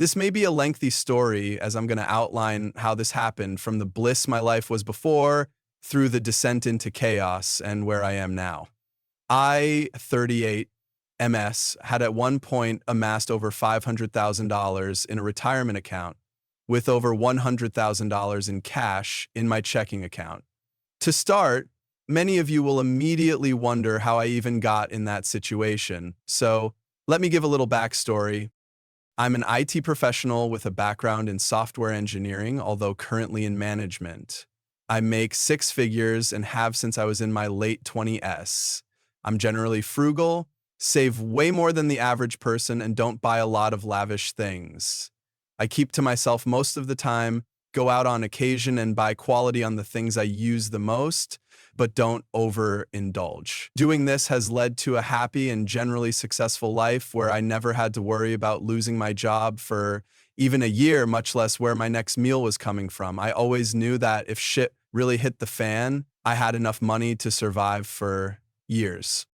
This may be a lengthy story as I'm going to outline how this happened from the bliss my life was before through the descent into chaos and where I am now. I, 38 MS, had at one point amassed over $500,000 in a retirement account with over $100,000 in cash in my checking account. To start, many of you will immediately wonder how I even got in that situation. So let me give a little backstory. I'm an IT professional with a background in software engineering, although currently in management. I make six figures and have since I was in my late 20s. I'm generally frugal, save way more than the average person, and don't buy a lot of lavish things. I keep to myself most of the time, go out on occasion and buy quality on the things I use the most, but don't overindulge. Doing this has led to a happy and generally successful life where I never had to worry about losing my job for even a year, much less where my next meal was coming from. I always knew that if shit really hit the fan, I had enough money to survive for years.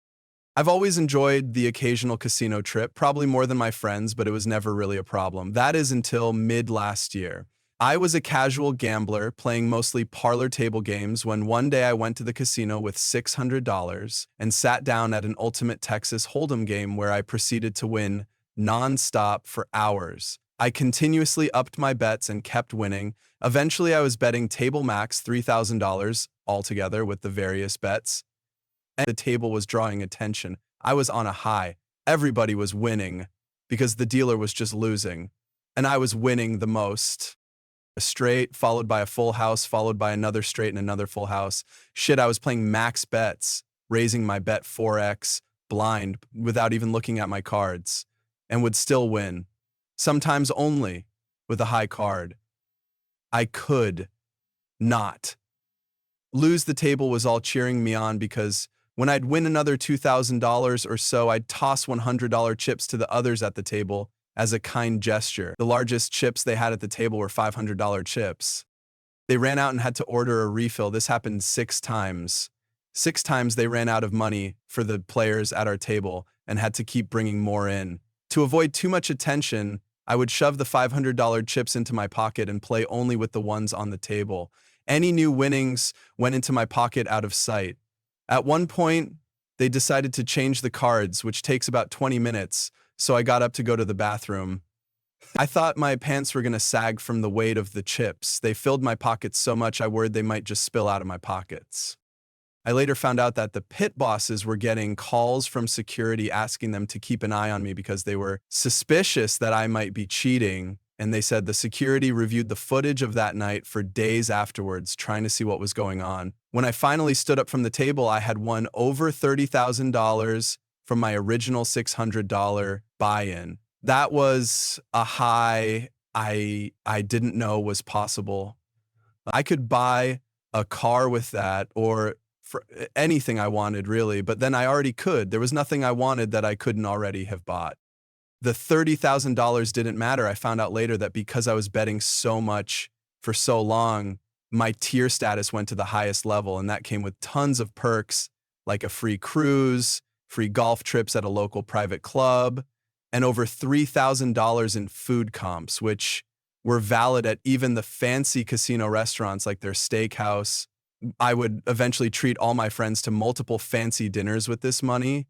I've always enjoyed the occasional casino trip, probably more than my friends, but it was never really a problem. That is until mid last year. I was a casual gambler playing mostly parlor table games when one day I went to the casino with $600 and sat down at an Ultimate Texas Hold'em game where I proceeded to win non-stop for hours. I continuously upped my bets and kept winning. Eventually, I was betting table max $3,000 altogether with the various bets, and the table was drawing attention. I was on a high. Everybody was winning because the dealer was just losing, and I was winning the most. A straight, followed by a full house, followed by another straight and another full house. Shit, I was playing max bets, raising my bet 4x blind without even looking at my cards, and would still win. Sometimes only with a high card. I could not lose. The table was all cheering me on because when I'd win another $2,000 or so, I'd toss $100 chips to the others at the table as a kind gesture. The largest chips they had at the table were $500 chips. They ran out and had to order a refill. This happened 6 times. 6 times they ran out of money for the players at our table and had to keep bringing more in. To avoid too much attention, I would shove the $500 chips into my pocket and play only with the ones on the table. Any new winnings went into my pocket out of sight. At one point, they decided to change the cards, which takes about 20 minutes, so I got up to go to the bathroom. I thought my pants were going to sag from the weight of the chips. They filled my pockets so much I worried they might just spill out of my pockets. I later found out that the pit bosses were getting calls from security asking them to keep an eye on me because they were suspicious that I might be cheating, and they said the security reviewed the footage of that night for days afterwards, trying to see what was going on. When I finally stood up from the table, I had won over $30,000 from my original $600 buy-in. That was a high I didn't know was possible. I could buy a car with that or for anything I wanted, really, but then I already could. There was nothing I wanted that I couldn't already have bought. The $30,000 didn't matter. I found out later that because I was betting so much for so long, my tier status went to the highest level, and that came with tons of perks like a free cruise, free golf trips at a local private club, and over $3,000 in food comps, which were valid at even the fancy casino restaurants like their steakhouse. I would eventually treat all my friends to multiple fancy dinners with this money.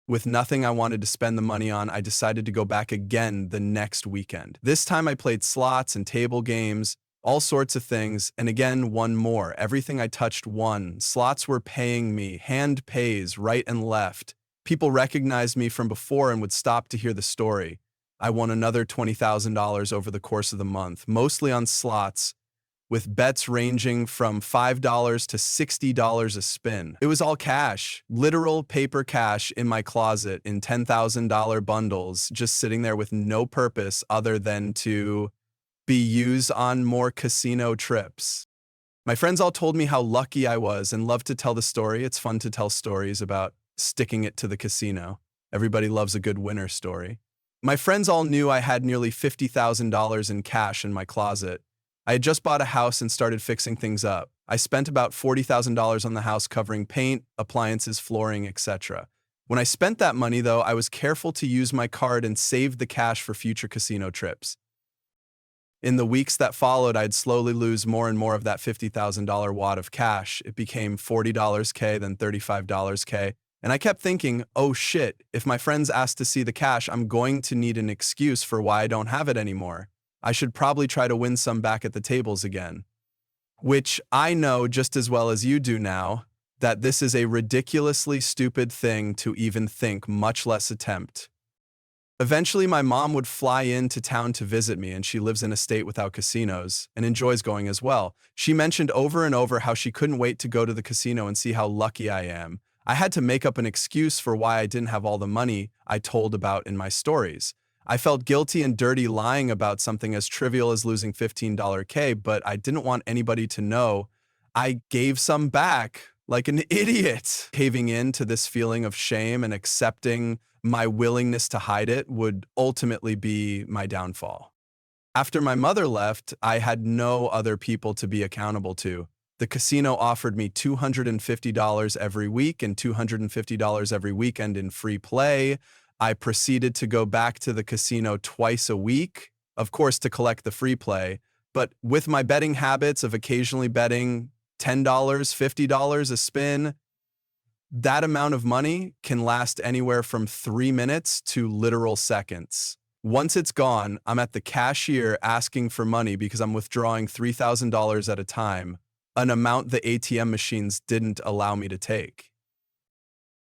With nothing I wanted to spend the money on, I decided to go back again the next weekend. This time I played slots and table games, all sorts of things, and again won more. Everything I touched won. Slots were paying me, hand pays, right and left. People recognized me from before and would stop to hear the story. I won another $20,000 over the course of the month, mostly on slots, with bets ranging from $5 to $60 a spin. It was all cash, literal paper cash in my closet in $10,000 bundles, just sitting there with no purpose other than to be used on more casino trips. My friends all told me how lucky I was and loved to tell the story. It's fun to tell stories about sticking it to the casino. Everybody loves a good winner story. My friends all knew I had nearly $50,000 in cash in my closet. I had just bought a house and started fixing things up. I spent about $40,000 on the house covering paint, appliances, flooring, etc. When I spent that money, though, I was careful to use my card and saved the cash for future casino trips. In the weeks that followed, I'd slowly lose more and more of that $50,000 wad of cash. It became $40 K, then $35 K. And I kept thinking, oh shit, if my friends ask to see the cash, I'm going to need an excuse for why I don't have it anymore. I should probably try to win some back at the tables again. Which I know just as well as you do now, that this is a ridiculously stupid thing to even think, much less attempt. Eventually, my mom would fly into town to visit me, and she lives in a state without casinos and enjoys going as well. She mentioned over and over how she couldn't wait to go to the casino and see how lucky I am. I had to make up an excuse for why I didn't have all the money I told about in my stories. I felt guilty and dirty lying about something as trivial as losing $15 K, but I didn't want anybody to know I gave some back like an idiot. Caving in to this feeling of shame and accepting my willingness to hide it would ultimately be my downfall. After my mother left, I had no other people to be accountable to. The casino offered me $250 every week and $250 every weekend in free play. I proceeded to go back to the casino twice a week, of course, to collect the free play. But with my betting habits of occasionally betting $10, $50 a spin, that amount of money can last anywhere from 3 minutes to literal seconds. Once it's gone, I'm at the cashier asking for money because I'm withdrawing $3,000 at a time, an amount the ATM machines didn't allow me to take.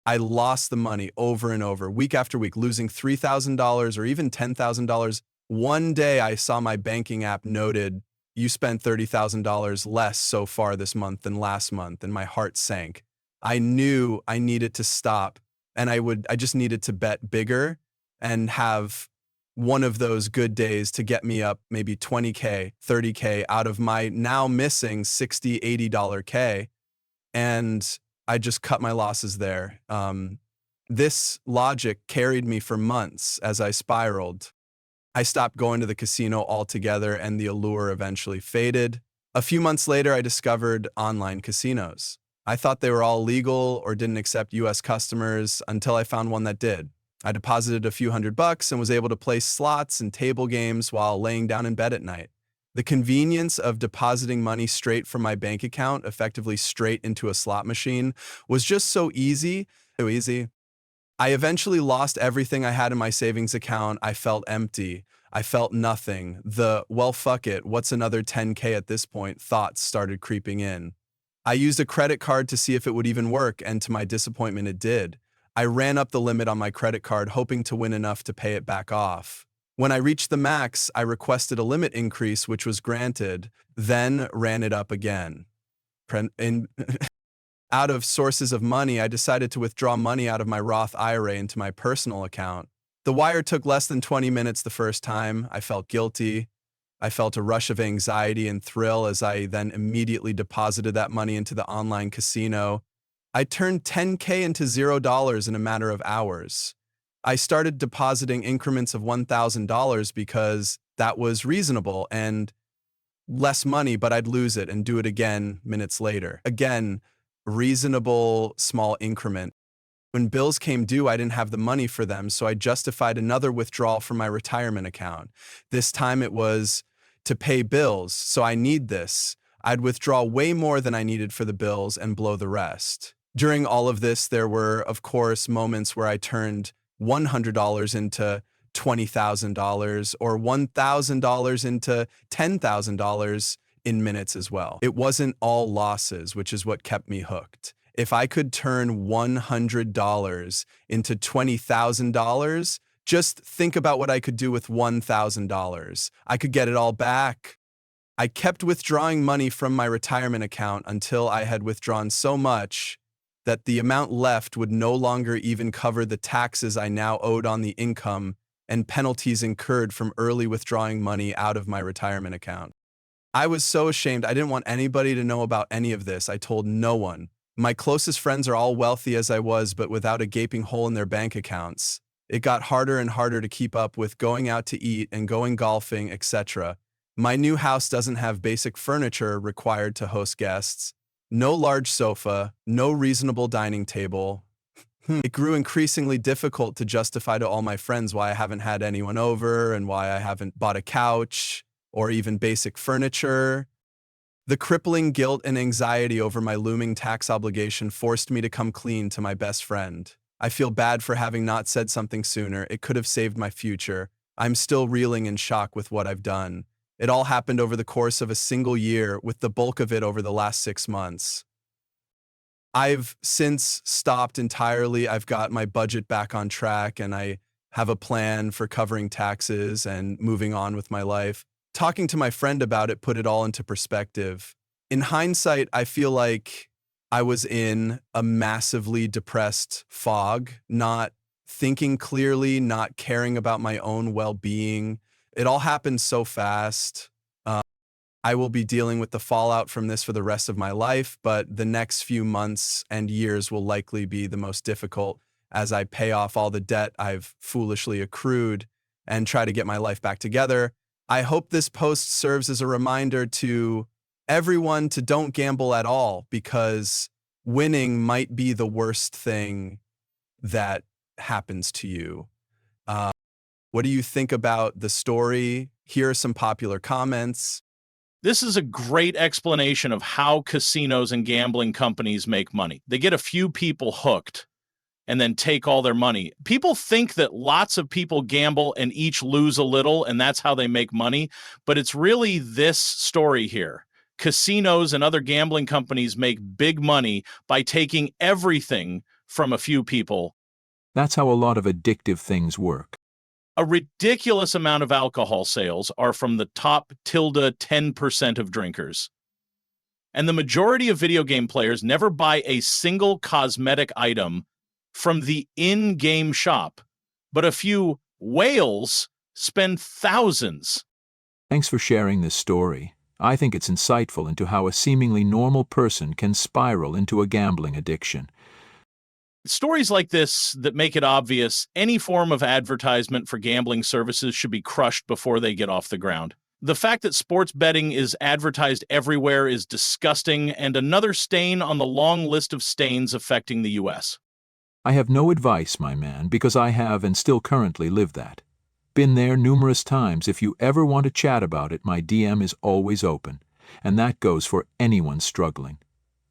I lost the money over and over, week after week, losing $3,000 or even $10,000. One day I saw my banking app noted, "You spent $30,000 less so far this month than last month," and my heart sank. I knew I needed to stop, and I just needed to bet bigger and have one of those good days to get me up maybe 20K, 30K out of my now missing $60, $80 K. And I just cut my losses there. This logic carried me for months as I spiraled. I stopped going to the casino altogether, and the allure eventually faded. A few months later, I discovered online casinos. I thought they were all legal or didn't accept US customers until I found one that did. I deposited a few $100 and was able to play slots and table games while laying down in bed at night. The convenience of depositing money straight from my bank account, effectively straight into a slot machine, was just so easy. I eventually lost everything I had in my savings account. I felt empty. I felt nothing. Well, fuck it, what's another 10K at this point? Thoughts started creeping in. I used a credit card to see if it would even work, and to my disappointment, it did. I ran up the limit on my credit card, hoping to win enough to pay it back off. When I reached the max, I requested a limit increase, which was granted, then ran it up again. Out of sources of money, I decided to withdraw money out of my Roth IRA into my personal account. The wire took less than 20 minutes the first time. I felt guilty. I felt a rush of anxiety and thrill as I then immediately deposited that money into the online casino. I turned 10K into $0 in a matter of hours. I started depositing increments of $1,000 because that was reasonable and less money, but I'd lose it and do it again minutes later. Again, reasonable small increment. When bills came due, I didn't have the money for them, so I justified another withdrawal from my retirement account. This time it was to pay bills, so I need this. I'd withdraw way more than I needed for the bills and blow the rest. During all of this, there were, of course, moments where I turned $100 into $20,000 or $1,000 into $10,000 in minutes as well. It wasn't all losses, which is what kept me hooked. If I could turn $100 into $20,000, just think about what I could do with $1,000. I could get it all back. I kept withdrawing money from my retirement account until I had withdrawn so much that the amount left would no longer even cover the taxes I now owed on the income and penalties incurred from early withdrawing money out of my retirement account. I was so ashamed. I didn't want anybody to know about any of this. I told no one. My closest friends are all wealthy as I was, but without a gaping hole in their bank accounts. It got harder and harder to keep up with going out to eat and going golfing, etc. My new house doesn't have basic furniture required to host guests. No large sofa, no reasonable dining table. It grew increasingly difficult to justify to all my friends why I haven't had anyone over and why I haven't bought a couch or even basic furniture. The crippling guilt and anxiety over my looming tax obligation forced me to come clean to my best friend. I feel bad for having not said something sooner. It could have saved my future. I'm still reeling in shock with what I've done. It all happened over the course of a single year, with the bulk of it over the last 6 months. I've since stopped entirely. I've got my budget back on track and I have a plan for covering taxes and moving on with my life. Talking to my friend about it put it all into perspective. In hindsight, I feel like I was in a massively depressed fog, not thinking clearly, not caring about my own well-being. It all happened so fast. I will be dealing with the fallout from this for the rest of my life, but the next few months and years will likely be the most difficult as I pay off all the debt I've foolishly accrued and try to get my life back together. I hope this post serves as a reminder to everyone to don't gamble at all, because winning might be the worst thing that happens to you. What do you think about the story? Here are some popular comments. This is a great explanation of how casinos and gambling companies make money. They get a few people hooked and then take all their money. People think that lots of people gamble and each lose a little, and that's how they make money. But it's really this story here. Casinos and other gambling companies make big money by taking everything from a few people. That's how a lot of addictive things work. A ridiculous amount of alcohol sales are from the top 10% of drinkers. And the majority of video game players never buy a single cosmetic item from the in-game shop, but a few whales spend thousands. Thanks for sharing this story. I think it's insightful into how a seemingly normal person can spiral into a gambling addiction. Stories like this that make it obvious any form of advertisement for gambling services should be crushed before they get off the ground. The fact that sports betting is advertised everywhere is disgusting and another stain on the long list of stains affecting the U.S. I have no advice, my man, because I have and still currently live that. Been there numerous times. If you ever want to chat about it, my DM is always open, and that goes for anyone struggling.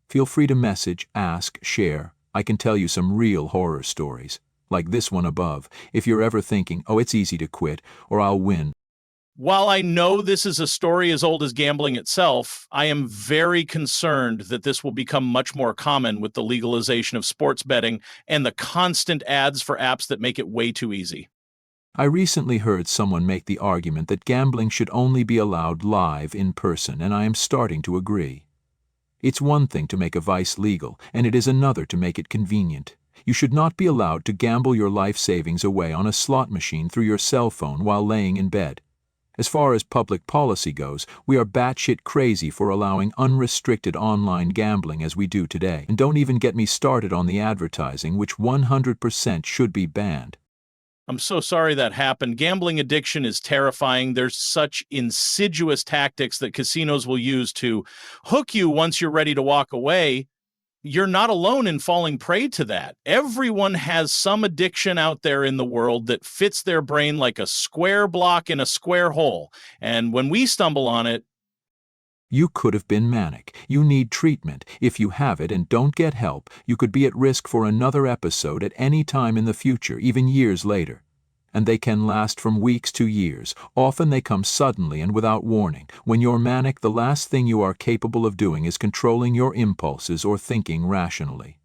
Feel free to message, ask, share. I can tell you some real horror stories, like this one above, if you're ever thinking, oh, it's easy to quit, or I'll win. While I know this is a story as old as gambling itself, I am very concerned that this will become much more common with the legalization of sports betting and the constant ads for apps that make it way too easy. I recently heard someone make the argument that gambling should only be allowed live in person, and I am starting to agree. It's one thing to make a vice legal, and it is another to make it convenient. You should not be allowed to gamble your life savings away on a slot machine through your cell phone while laying in bed. As far as public policy goes, we are batshit crazy for allowing unrestricted online gambling as we do today. And don't even get me started on the advertising, which 100% should be banned. I'm so sorry that happened. Gambling addiction is terrifying. There's such insidious tactics that casinos will use to hook you once you're ready to walk away. You're not alone in falling prey to that. Everyone has some addiction out there in the world that fits their brain like a square block in a square hole. And when we stumble on it, you could have been manic. You need treatment. If you have it and don't get help, you could be at risk for another episode at any time in the future, even years later. And they can last from weeks to years. Often they come suddenly and without warning. When you're manic, the last thing you are capable of doing is controlling your impulses or thinking rationally.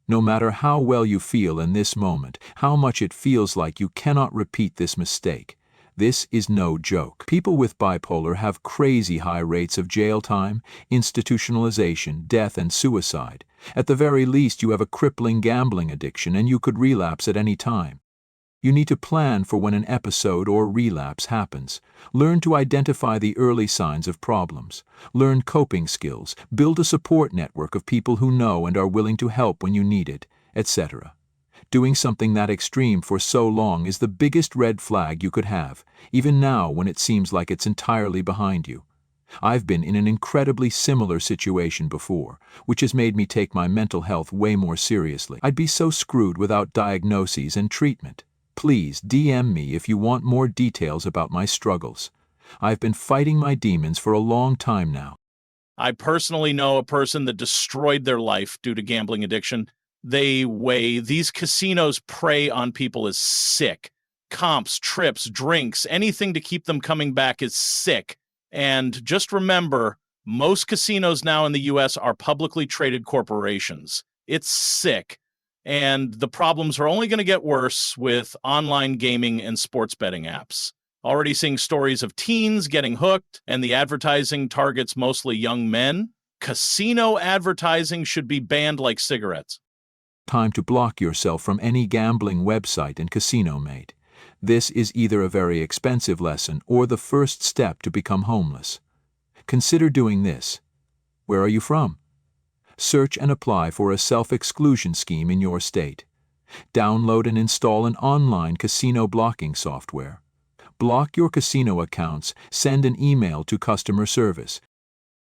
No matter how well you feel in this moment, how much it feels like you cannot repeat this mistake. This is no joke. People with bipolar have crazy high rates of jail time, institutionalization, death, and suicide. At the very least, you have a crippling gambling addiction and you could relapse at any time. You need to plan for when an episode or relapse happens. Learn to identify the early signs of problems. Learn coping skills. Build a support network of people who know and are willing to help when you need it, etc. Doing something that extreme for so long is the biggest red flag you could have, even now when it seems like it's entirely behind you. I've been in an incredibly similar situation before, which has made me take my mental health way more seriously. I'd be so screwed without diagnoses and treatment. Please DM me if you want more details about my struggles. I've been fighting my demons for a long time now. I personally know a person that destroyed their life due to gambling addiction. These casinos prey on people is sick. Comps, trips, drinks, anything to keep them coming back is sick. And just remember, most casinos now in the US are publicly traded corporations. It's sick. And the problems are only going to get worse with online gaming and sports betting apps. Already seeing stories of teens getting hooked, and the advertising targets mostly young men. Casino advertising should be banned like cigarettes. Time to block yourself from any gambling website and casino mate. This is either a very expensive lesson or the first step to become homeless. Consider doing this. Where are you from? Search and apply for a self-exclusion scheme in your state. Download and install an online casino blocking software. Block your casino accounts, send an email to customer service.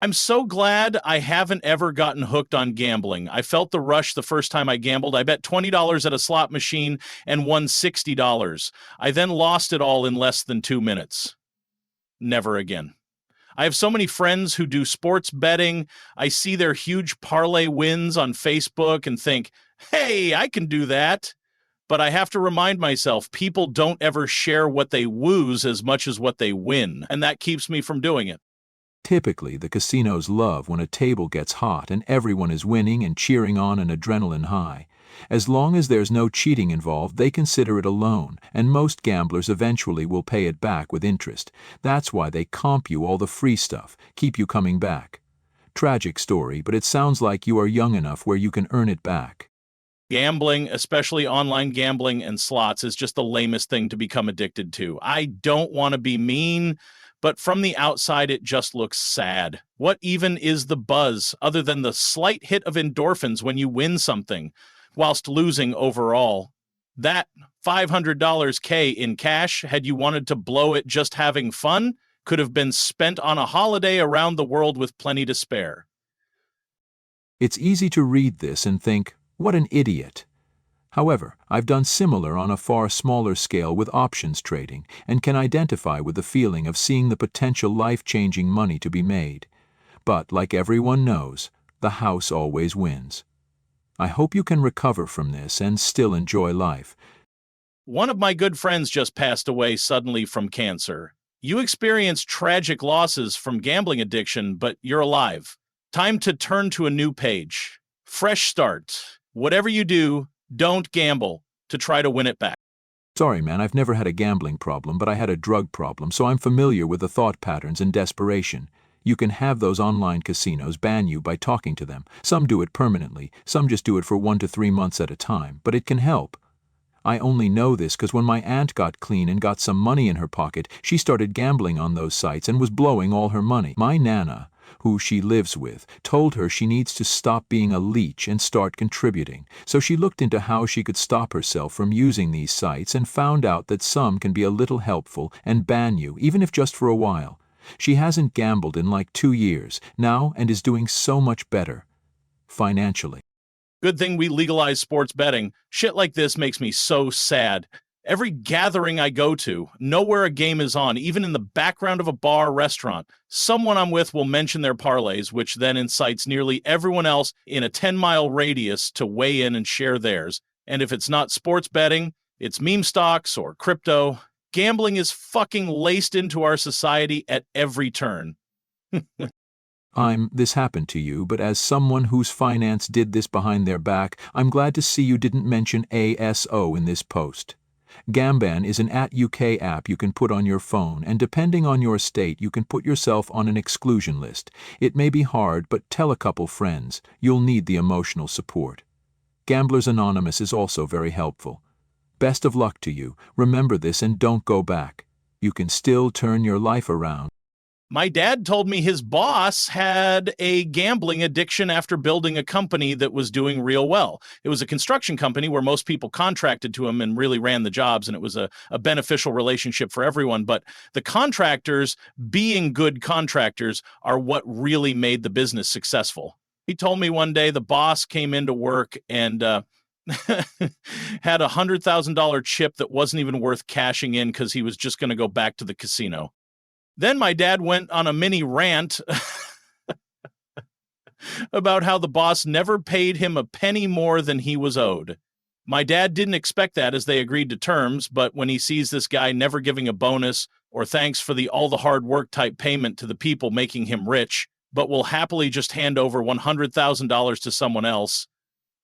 I'm so glad I haven't ever gotten hooked on gambling. I felt the rush the first time I gambled. I bet $20 at a slot machine and won $60. I then lost it all in less than 2 minutes. Never again. I have so many friends who do sports betting. I see their huge parlay wins on Facebook and think, hey, I can do that. But I have to remind myself, people don't ever share what they lose as much as what they win, and that keeps me from doing it. Typically, the casinos love when a table gets hot and everyone is winning and cheering on an adrenaline high. As long as there's no cheating involved, they consider it a loan, and most gamblers eventually will pay it back with interest. That's why they comp you all the free stuff, keep you coming back. Tragic story, but it sounds like you are young enough where you can earn it back. Gambling, especially online gambling and slots, is just the lamest thing to become addicted to. I don't want to be mean, but from the outside, it just looks sad. What even is the buzz other than the slight hit of endorphins when you win something, whilst losing overall? That $500K in cash, had you wanted to blow it just having fun, could have been spent on a holiday around the world with plenty to spare. It's easy to read this and think, what an idiot. However, I've done similar on a far smaller scale with options trading and can identify with the feeling of seeing the potential life-changing money to be made. But, like everyone knows, the house always wins. I hope you can recover from this and still enjoy life. One of my good friends just passed away suddenly from cancer. You experienced tragic losses from gambling addiction, but you're alive. Time to turn to a new page. Fresh start. Whatever you do, don't gamble to try to win it back. Sorry, man, I've never had a gambling problem, but I had a drug problem, so I'm familiar with the thought patterns and desperation. You can have those online casinos ban you by talking to them. Some do it permanently, some just do it for 1 to 3 months at a time, but it can help. I only know this because when my aunt got clean and got some money in her pocket, she started gambling on those sites and was blowing all her money. My Nana, who she lives with, told her she needs to stop being a leech and start contributing. So she looked into how she could stop herself from using these sites and found out that some can be a little helpful and ban you, even if just for a while. She hasn't gambled in like 2 years now and is doing so much better financially. Good thing we legalized sports betting. Shit like this makes me so sad. Every gathering I go to, nowhere a game is on, even in the background of a bar or restaurant, someone I'm with will mention their parlays, which then incites nearly everyone else in a 10-mile radius to weigh in and share theirs. And if it's not sports betting, it's meme stocks or crypto. Gambling is fucking laced into our society at every turn. This happened to you, but as someone whose finance did this behind their back, I'm glad to see you didn't mention ASO in this post. Gamban is an @UK app you can put on your phone, and depending on your state, you can put yourself on an exclusion list. It may be hard, but tell a couple friends. You'll need the emotional support. Gamblers Anonymous is also very helpful. Best of luck to you. Remember this and don't go back. You can still turn your life around. My dad told me his boss had a gambling addiction after building a company that was doing real well. It was a construction company where most people contracted to him and really ran the jobs, and it was a beneficial relationship for everyone. But the contractors, being good contractors, are what really made the business successful. He told me one day the boss came into work and had $100,000 chip that wasn't even worth cashing in because he was just going to go back to the casino. Then my dad went on a mini rant about how the boss never paid him a penny more than he was owed. My dad didn't expect that as they agreed to terms, but when he sees this guy never giving a bonus or thanks for all the hard work type payment to the people making him rich, but will happily just hand over $100,000 to someone else,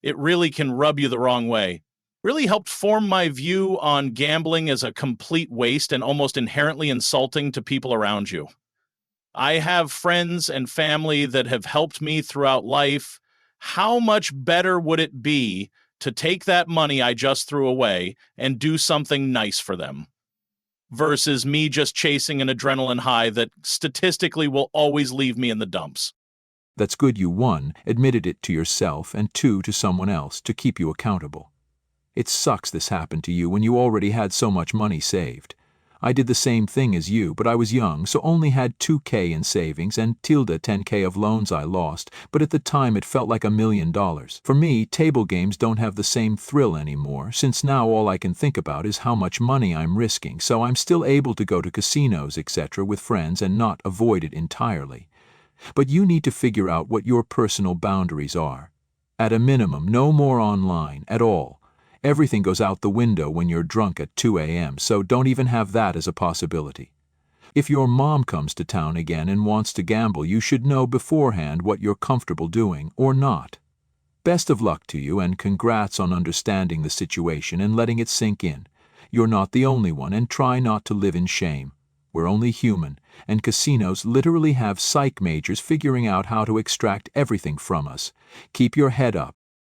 it really can rub you the wrong way. Really helped form my view on gambling as a complete waste and almost inherently insulting to people around you. I have friends and family that have helped me throughout life. How much better would it be to take that money I just threw away and do something nice for them, versus me just chasing an adrenaline high that statistically will always leave me in the dumps? That's good you, 1, admitted it to yourself, and 2, to someone else to keep you accountable. It sucks this happened to you when you already had so much money saved. I did the same thing as you, but I was young, so only had $2,000 in savings and $10,000 of loans I lost, but at the time it felt like $1 million. For me, table games don't have the same thrill anymore, since now all I can think about is how much money I'm risking, so I'm still able to go to casinos, etc. with friends and not avoid it entirely. But you need to figure out what your personal boundaries are. At a minimum, no more online at all. Everything goes out the window when you're drunk at 2 a.m., so don't even have that as a possibility. If your mom comes to town again and wants to gamble, you should know beforehand what you're comfortable doing or not. Best of luck to you, and congrats on understanding the situation and letting it sink in. You're not the only one, and try not to live in shame. We're only human, and casinos literally have psych majors figuring out how to extract everything from us. Keep your head up